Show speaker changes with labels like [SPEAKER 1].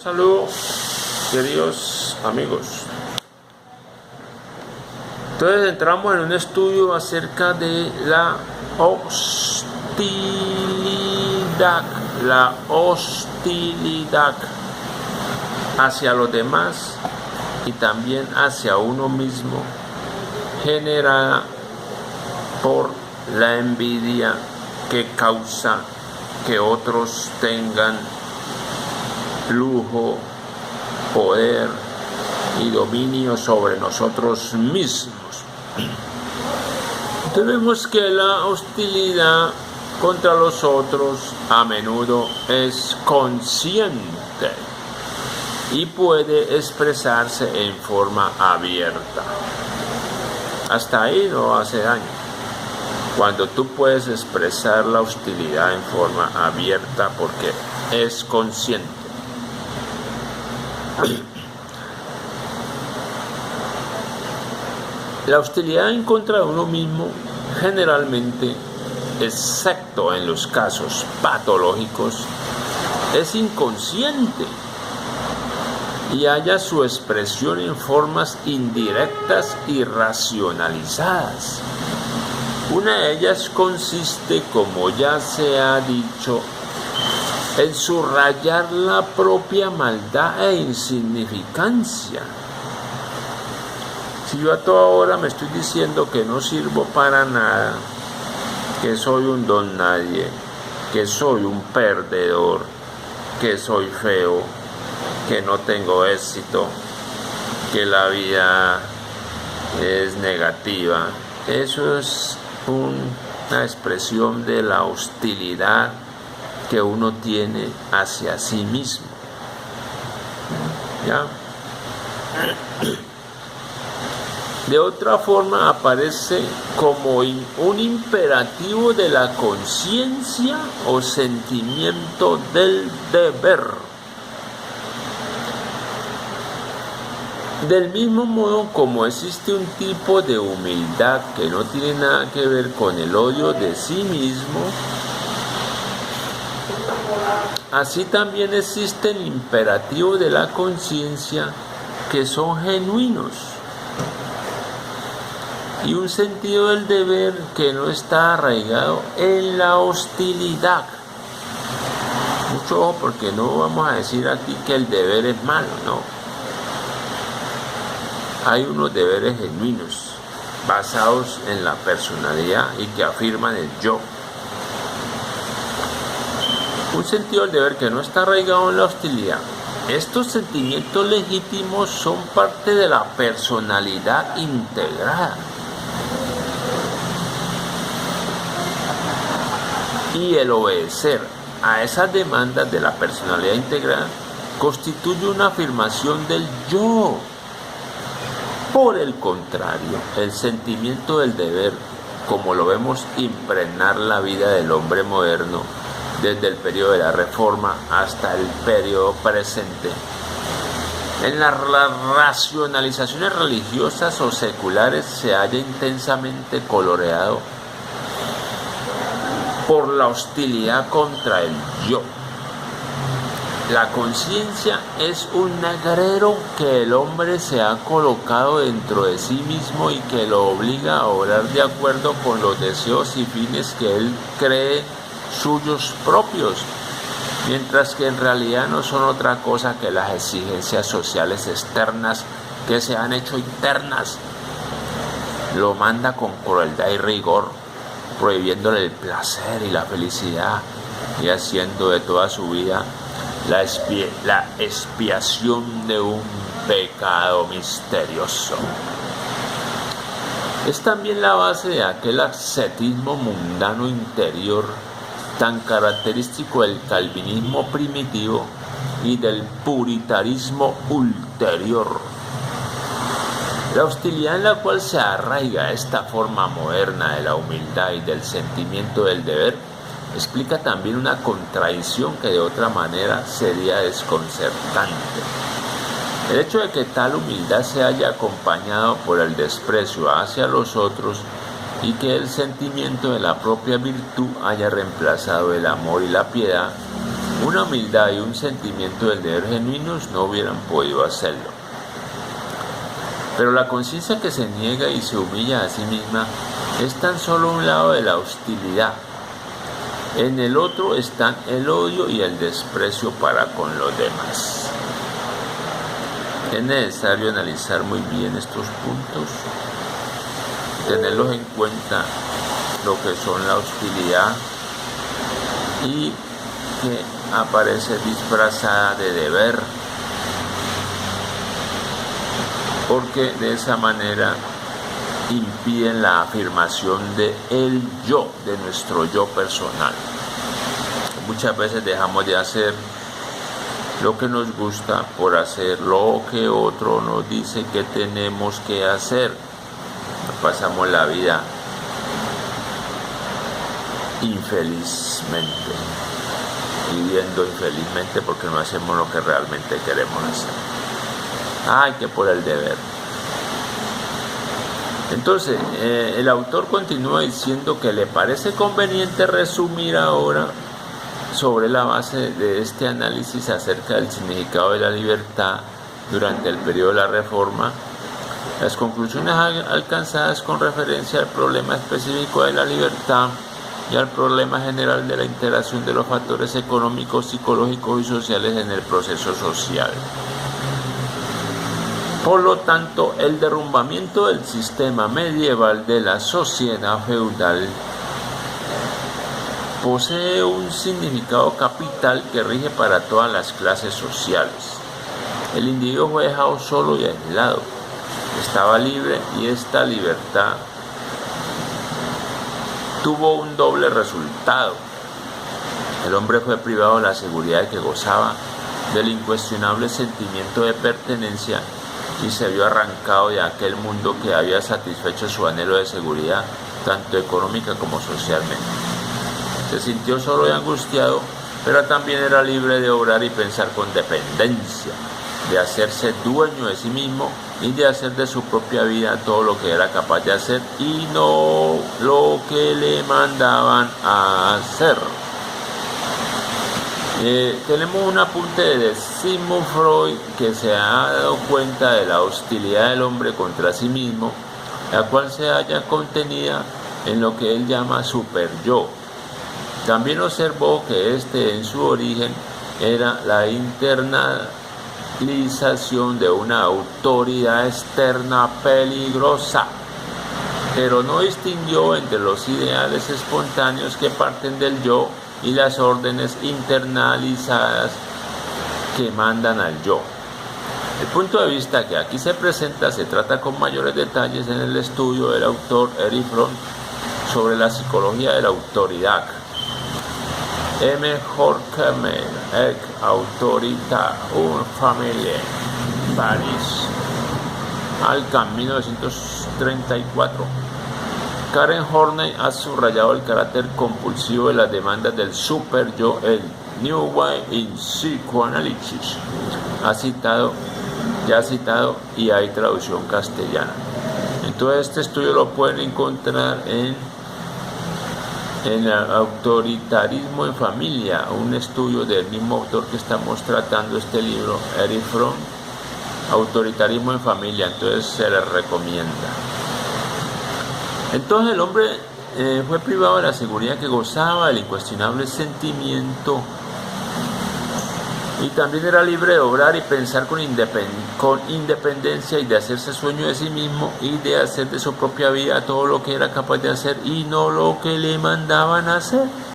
[SPEAKER 1] Saludos, queridos amigos. Entonces entramos en un estudio acerca de la hostilidad hacia los demás y también hacia uno mismo, generada por la envidia que causa que otros tengan lujo, poder y dominio sobre nosotros mismos. Entonces vemos que la hostilidad contra los otros a menudo es consciente y puede expresarse en forma abierta. Hasta ahí no hace daño. Cuando tú puedes expresar la hostilidad en forma abierta porque es consciente. La hostilidad en contra de uno mismo generalmente, excepto en los casos patológicos, es inconsciente y halla su expresión en formas indirectas y racionalizadas. Una de ellas consiste, como ya se ha dicho, en subrayar la propia maldad e insignificancia. Si yo a toda hora me estoy diciendo que no sirvo para nada, que soy un don nadie, que soy un perdedor, que soy feo, que no tengo éxito, que la vida es negativa, eso es una expresión de la hostilidad que uno tiene hacia sí mismo. ¿Ya? De otra forma aparece como un imperativo de la conciencia o sentimiento del deber. Del mismo modo como existe un tipo de humildad que no tiene nada que ver con el odio de sí mismo, así también existe el imperativo de la conciencia que son genuinos y un sentido del deber que no está arraigado en la hostilidad. Mucho ojo, porque no vamos a decir aquí que el deber es malo, no. Hay unos deberes genuinos, basados en la personalidad y que afirman el yo. Un sentido del deber que no está arraigado en la hostilidad. Estos sentimientos legítimos son parte de la personalidad integrada. Y el obedecer a esas demandas de la personalidad integrada constituye una afirmación del yo. Por el contrario, el sentimiento del deber, como lo vemos impregnar la vida del hombre moderno desde el periodo de la Reforma hasta el periodo presente, en las racionalizaciones religiosas o seculares se halla intensamente coloreado por la hostilidad contra el yo. La conciencia es un negrero que el hombre se ha colocado dentro de sí mismo y que lo obliga a obrar de acuerdo con los deseos y fines que él cree suyos propios, mientras que en realidad no son otra cosa que las exigencias sociales externas que se han hecho internas. Lo manda con crueldad y rigor, prohibiéndole el placer y la felicidad y haciendo de toda su vida la expiación de un pecado misterioso. Es también la base de aquel ascetismo mundano interior tan característico del calvinismo primitivo y del puritanismo ulterior. La hostilidad en la cual se arraiga esta forma moderna de la humildad y del sentimiento del deber explica también una contradicción que de otra manera sería desconcertante. El hecho de que tal humildad se haya acompañado por el desprecio hacia los otros y que el sentimiento de la propia virtud haya reemplazado el amor y la piedad una humildad y un sentimiento del deber genuinos no hubieran podido hacerlo. Pero la conciencia que se niega y se humilla a sí misma es tan solo un lado de la hostilidad. En el otro están el odio y el desprecio para con los demás. Es necesario analizar muy bien estos puntos, tenerlos en cuenta, lo que son la hostilidad y que aparece disfrazada de deber, porque de esa manera impiden la afirmación de el yo, de nuestro yo personal. Muchas veces dejamos de hacer lo que nos gusta por hacer lo que otro nos dice que tenemos que hacer. Pasamos la vida infelizmente, viviendo infelizmente porque no hacemos lo que realmente queremos hacer. Ay, que por el deber. Entonces, el autor continúa diciendo que le parece conveniente resumir ahora, sobre la base de este análisis acerca del significado de la libertad durante el periodo de la Reforma, las conclusiones alcanzadas con referencia al problema específico de la libertad y al problema general de la interacción de los factores económicos, psicológicos y sociales en el proceso social. Por lo tanto, el derrumbamiento del sistema medieval de la sociedad feudal posee un significado capital que rige para todas las clases sociales. El individuo fue dejado solo y aislado. Estaba libre y esta libertad tuvo un doble resultado. El hombre fue privado de la seguridad de que gozaba del incuestionable sentimiento de pertenencia y se vio arrancado de aquel mundo que había satisfecho su anhelo de seguridad, tanto económica como socialmente. Se sintió solo y angustiado, pero también era libre de obrar y pensar con dependencia, de hacerse dueño de sí mismo y de hacer de su propia vida todo lo que era capaz de hacer y no lo que le mandaban a hacer. Tenemos un apunte de Sigmund Freud, que se ha dado cuenta de la hostilidad del hombre contra sí mismo, la cual se halla contenida en lo que él llama superyo. También observó que en su origen era la internalización de una autoridad externa peligrosa, pero no distinguió entre los ideales espontáneos que parten del yo y las órdenes internalizadas que mandan al yo. El punto de vista que aquí se presenta se trata con mayores detalles en el estudio del autor Erich Fromm sobre la psicología de la autoridad. M. Horkheimer, Autorita und Familie, París, Alcan, 1934. Karen Horney ha subrayado el carácter compulsivo de las demandas del super-yo, el New Way in Psychoanalysis. Ya citado y hay traducción castellana. Entonces este estudio lo pueden encontrar en el autoritarismo en familia, un estudio del mismo autor que estamos tratando este libro, Erich Fromm, autoritarismo en familia, entonces se les recomienda. Entonces el hombre fue privado de la seguridad que gozaba, del incuestionable sentimiento, y también era libre de obrar y pensar con independencia y de hacerse sueño de sí mismo y de hacer de su propia vida todo lo que era capaz de hacer y no lo que le mandaban a hacer.